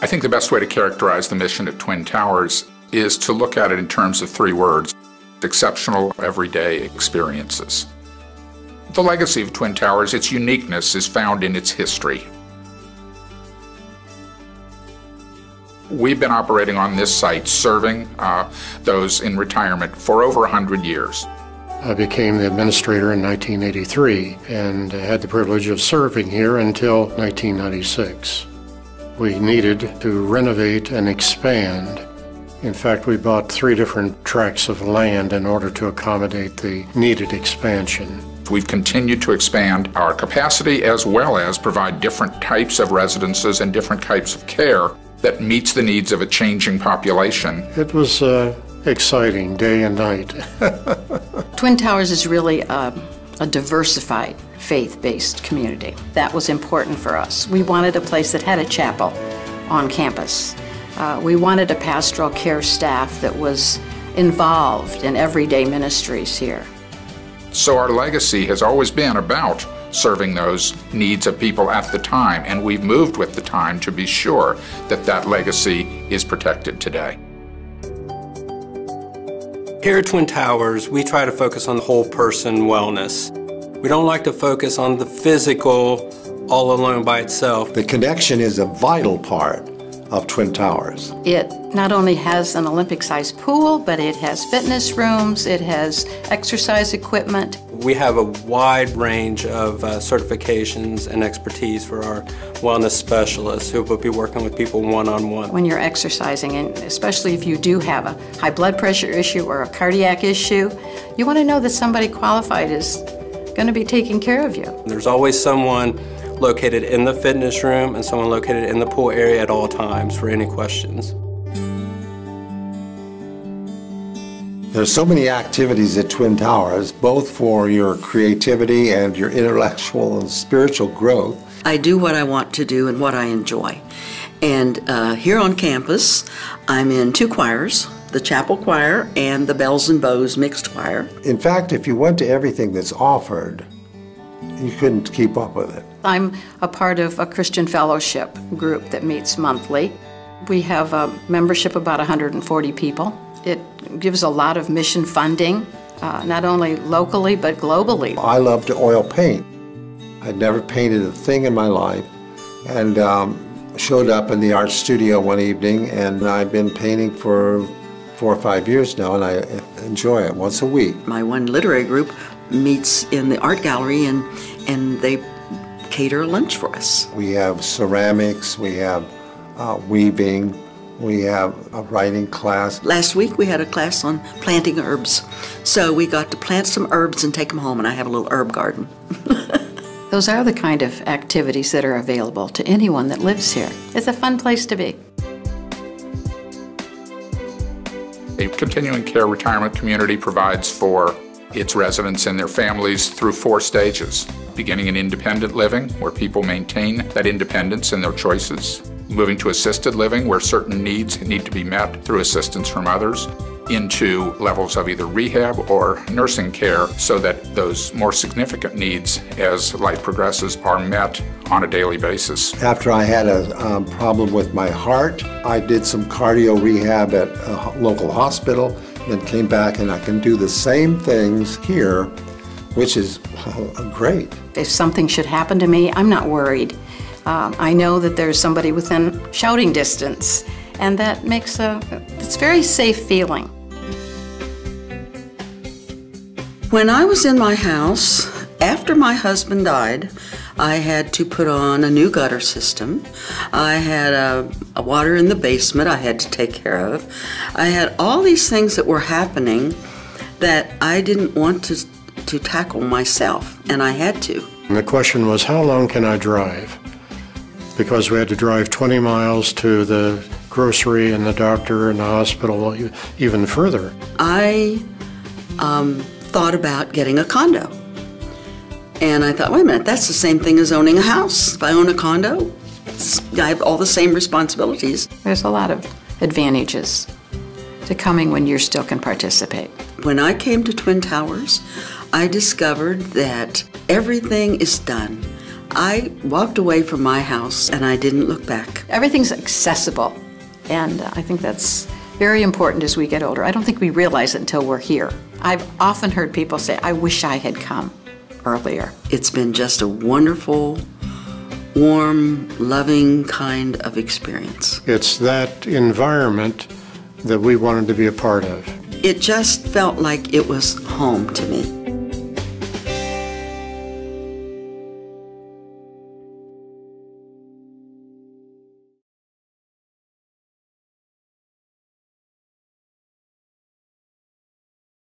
I think the best way to characterize the mission at Twin Towers is to look at it in terms of three words: exceptional everyday experiences. The legacy of Twin Towers, its uniqueness, is found in its history. We've been operating on this site, serving those in retirement for over 100 years. I became the administrator in 1983 and had the privilege of serving here until 1996. We needed to renovate and expand. In fact, we bought 3 different tracts of land in order to accommodate the needed expansion. We've continued to expand our capacity as well as provide different types of residences and different types of care that meets the needs of a changing population. It was exciting day and night. Twin Towers is really a diversified, faith-based community. That was important for us. We wanted a place that had a chapel on campus. We wanted a pastoral care staff that was involved in everyday ministries here. So our legacy has always been about serving those needs of people at the time, and we've moved with the time to be sure that that legacy is protected today. Here at Twin Towers, we try to focus on the whole person wellness. We don't like to focus on the physical all alone by itself. The connection is a vital part of Twin Towers. It not only has an Olympic-sized pool, but it has fitness rooms, it has exercise equipment. We have a wide range of certifications and expertise for our wellness specialists who will be working with people one-on-one. When you're exercising, and especially if you do have a high blood pressure issue or a cardiac issue, you want to know that somebody qualified is going to be taking care of you. There's always someone located in the fitness room and someone located in the pool area at all times for any questions. There's so many activities at Twin Towers, both for your creativity and your intellectual and spiritual growth. I do what I want to do and what I enjoy. And here on campus, I'm in 2 choirs, the chapel choir and the Bells and Bows mixed choir. In fact, if you went to everything that's offered, you couldn't keep up with it. I'm a part of a Christian fellowship group that meets monthly. We have a membership of about 140 people. It gives a lot of mission funding, not only locally but globally. I love to oil paint. I'd never painted a thing in my life, and showed up in the art studio one evening, and I've been painting for 4 or 5 years now, and I enjoy it once a week. My one literary group meets in the art gallery and they cater lunch for us. We have ceramics, we have weaving, we have a writing class. Last week we had a class on planting herbs. So we got to plant some herbs and take them home, and I have a little herb garden. Those are the kind of activities that are available to anyone that lives here. It's a fun place to be. A continuing care retirement community provides for its residents and their families through 4 stages. Beginning in independent living, where people maintain that independence in their choices. Moving to assisted living, where certain needs need to be met through assistance from others. Into levels of either rehab or nursing care, so that those more significant needs as life progresses are met on a daily basis. After I had a problem with my heart, I did some cardio rehab at a local hospital, then came back, and I can do the same things here, which is great. If something should happen to me, I'm not worried. I know that there's somebody within shouting distance, and that makes it's a very safe feeling. When I was in my house, after my husband died, I had to put on a new gutter system. I had a water in the basement I had to take care of. I had all these things that were happening that I didn't want to tackle myself, and I had to. And the question was, how long can I drive? Because we had to drive 20 miles to the grocery and the doctor and the hospital, even further. I thought about getting a condo. And I thought, wait a minute, that's the same thing as owning a house. If I own a condo, I have all the same responsibilities. There's a lot of advantages to coming when you still can participate. When I came to Twin Towers, I discovered that everything is done I walked away from my house and I didn't look back. Everything's accessible, and I think that's very important as we get older. I don't think we realize it until we're here. I've often heard people say, I wish I had come earlier. It's been just a wonderful, warm, loving kind of experience. It's that environment that we wanted to be a part of. It just felt like it was home to me.